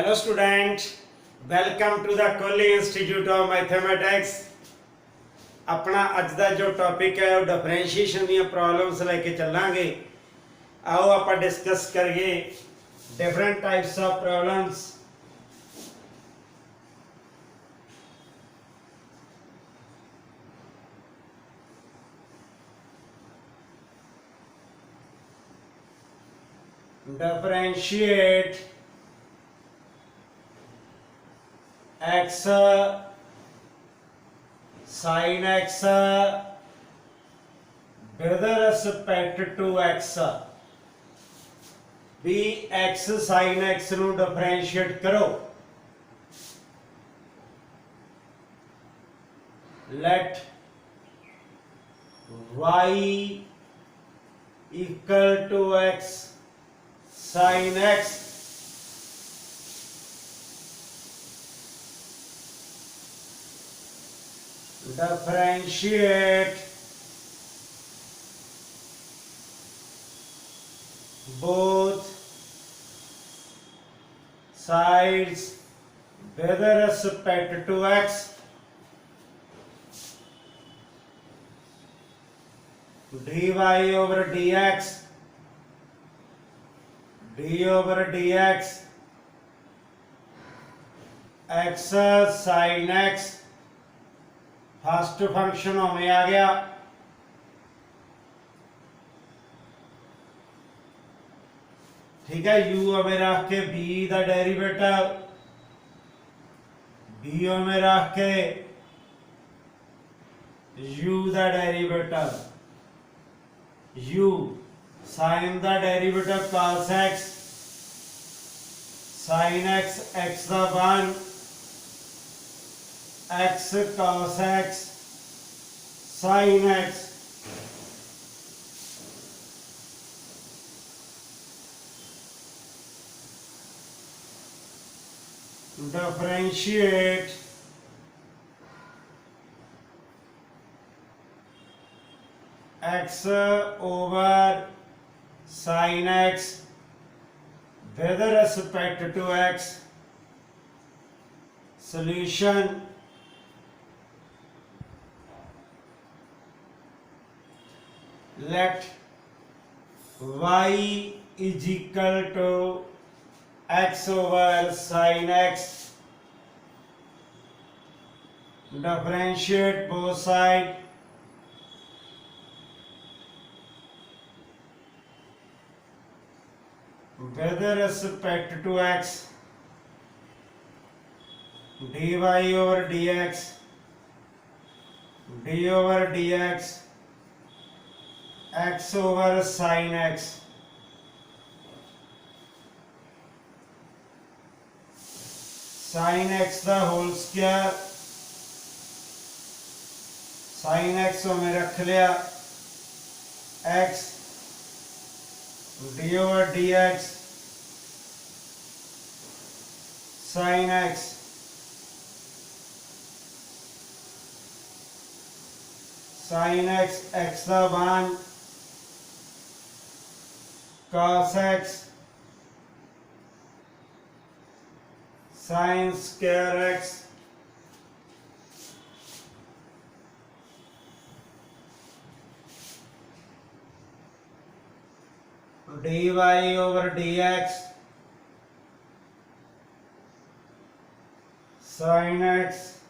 Hello student, welcome to the Kohli Institute of Mathematics। अपना अज का जो टॉपिक है वो डिफरेंशिएशन दी प्रॉब्लम्स लेके चलांगे। आओ आप डिस्कस करिए different types of problems. Differentiate x sin x with respect to x। भी x sin x ਨੂੰ डिफरेंशिएट करो। let y equal to x sin x differentiate both sides with respect to x dy over dx d over dx x sin x first function हमें आ गया। ठीक है, u हमें रख के b का डेरिवेटिव b हमें रख के u का डेरिवेटिव u sin का derivative cos x sin x x का 1 x cos x sin x differentiate x over sin x with respect to x। solution let y is equal to x over sin x differentiate both sides with respect to x dy over dx d over dx x over sin x sin x the whole square sin x में रख लिया x d over dx sin x sin x x the 1 cos x sin square x dy over dx sin x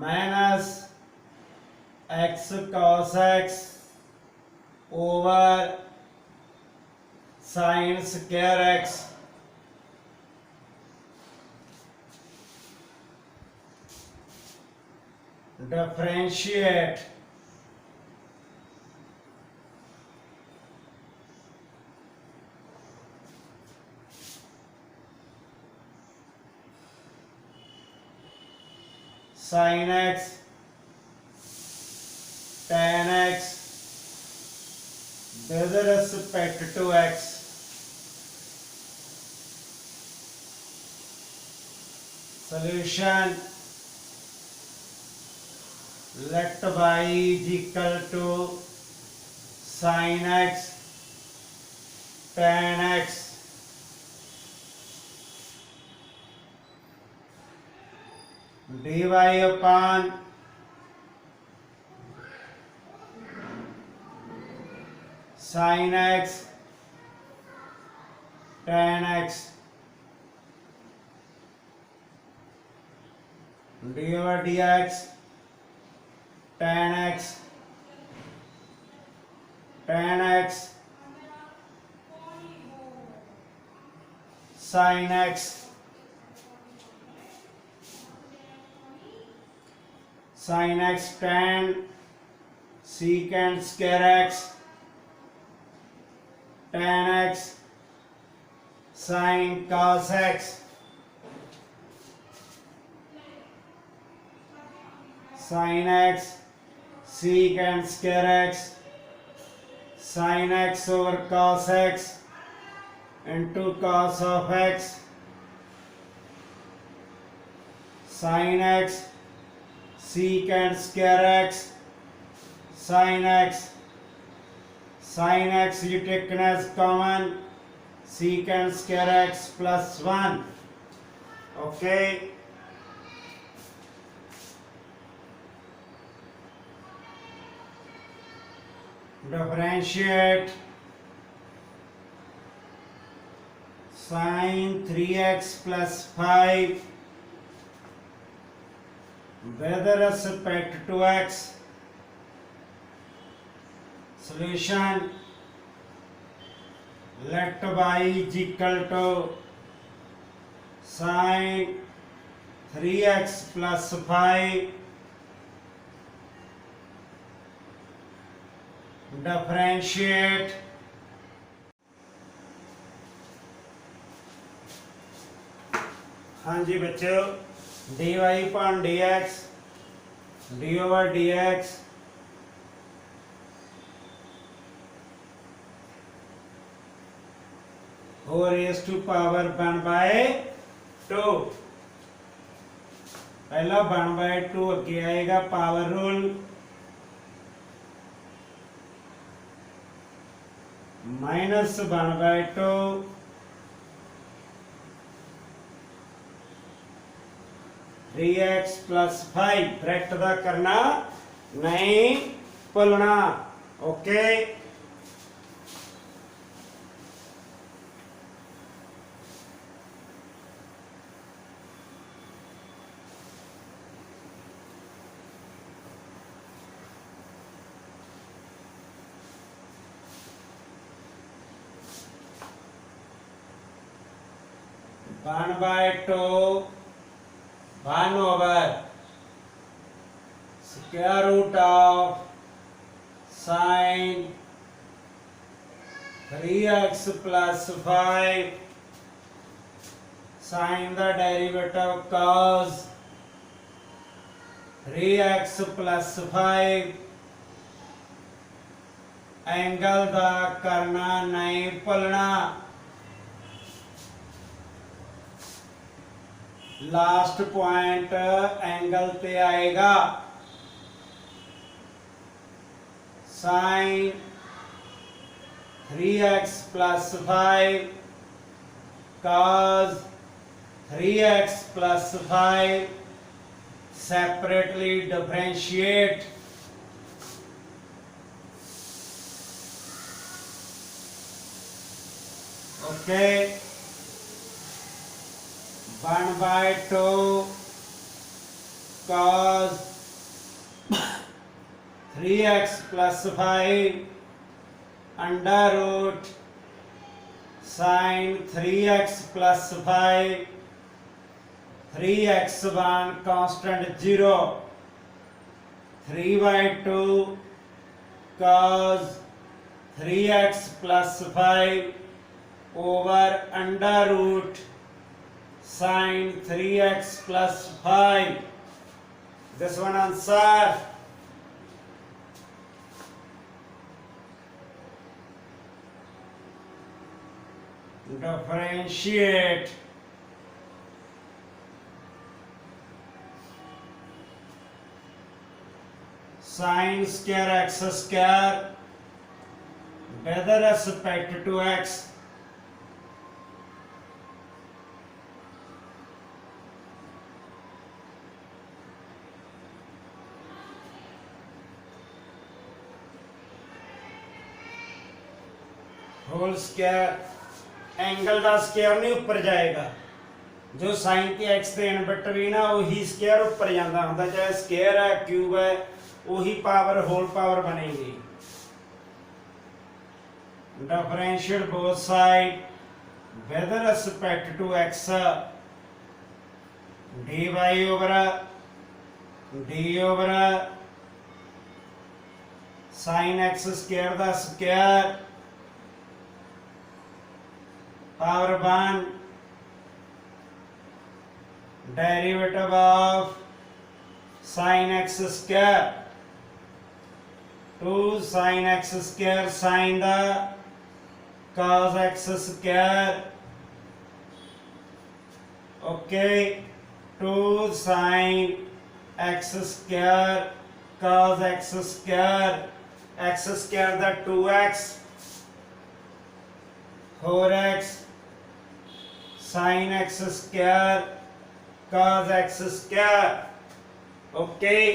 minus x cos x over sin square x differentiate sin x tan x with respect to x। solution let y is equal to sin x tan x dy upon sin x tan x dy over dx tan x sin x tan secant square x tan x sin cos x sin x secant square x sin x over cos x into cos of x sin x secant square x sin x you taken as common secant square x plus 1. Okay, differentiate sin 3x plus 5 with respect to x. Solution: let y is equal to sin 3x plus 5 differentiate हाँ जी बच्चों dy upon dx d over dx whole raised to power 1 by 2. पहला 1 by 2 अगे आएगा power rule minus 1 by 2 3x plus 5 bracket दा करना नहीं भुलना. Okay one by two 1 over square root of sin 3x plus 5 sin the derivative cos 3x plus 5 angle दा करना नहीं भुलना. लास्ट पॉइंट एंगल पे आएगा sign 3x plus 5 cos 3x plus 5 separately differentiate. Okay, 1 by 2 cos 3x plus 5 under root sin 3x plus 5 3x1 constant 0 3 by 2 cos 3x plus 5 over under root sin 3x plus 5. This one answer. Differentiate sin square x square with respect to x. Whole square angle का square नहीं ऊपर जाएगा, जो sign ते x के in between है वही square ऊपर जाता होंगे, चाहे स्क्वायर है क्यूब है वही पावर होल पावर बनेगी। Differentiate both side with respect to x dy over d over sin x square का square power 1 derivative of sin x square 2 sin x square sin the cos x square okay 2 sin x square cos x square the 2x 4x sin x square cos x square okay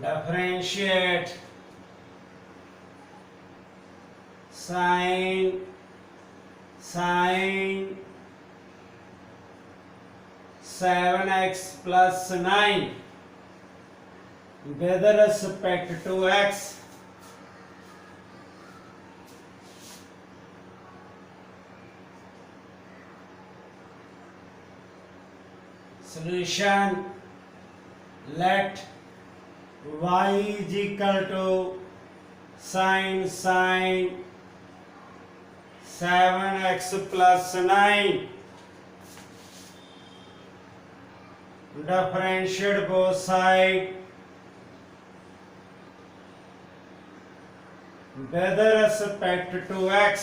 differentiate sin 7x plus 9 with respect to x solution let y is equal to sin 7x plus 9 differentiate both sides with respect to x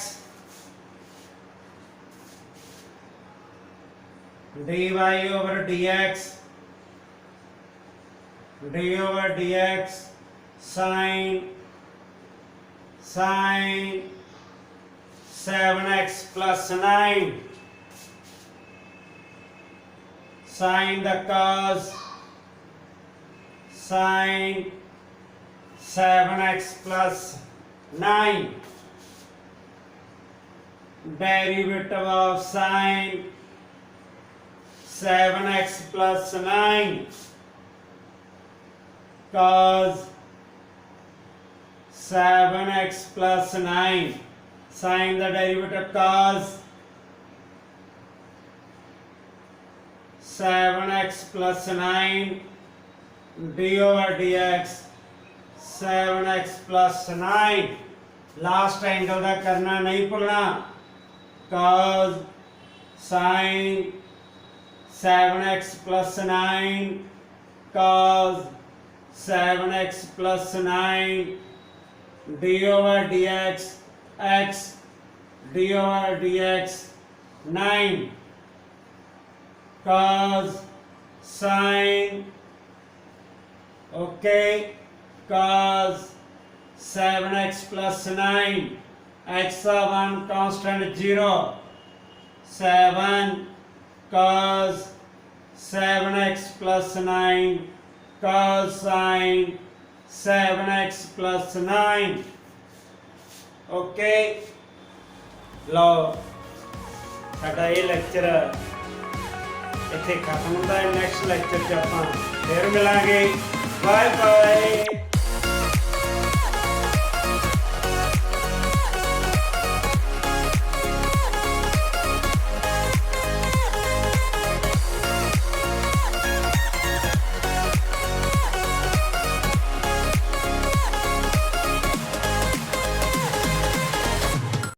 dy over dx d over dx sin 7x plus 9 sin the cos sin 7x plus 9 derivative of sin 7x plus 9 cos 7x plus 9 sin the derivative cos 7x plus 9 d over dx 7x plus 9 last angle का करना नहीं भूलना cos sin 7x plus 9 cos 7x plus 9 d over dx x d over dx 9 cos sin okay cos 7x plus 9 x 1 constant 0 7 cos 7x plus 9 cos sin 7x plus 9 okay लो साडा ये lecture इत्थे खत्म होता है next lecture च आपां फिर मिलांगे bye bye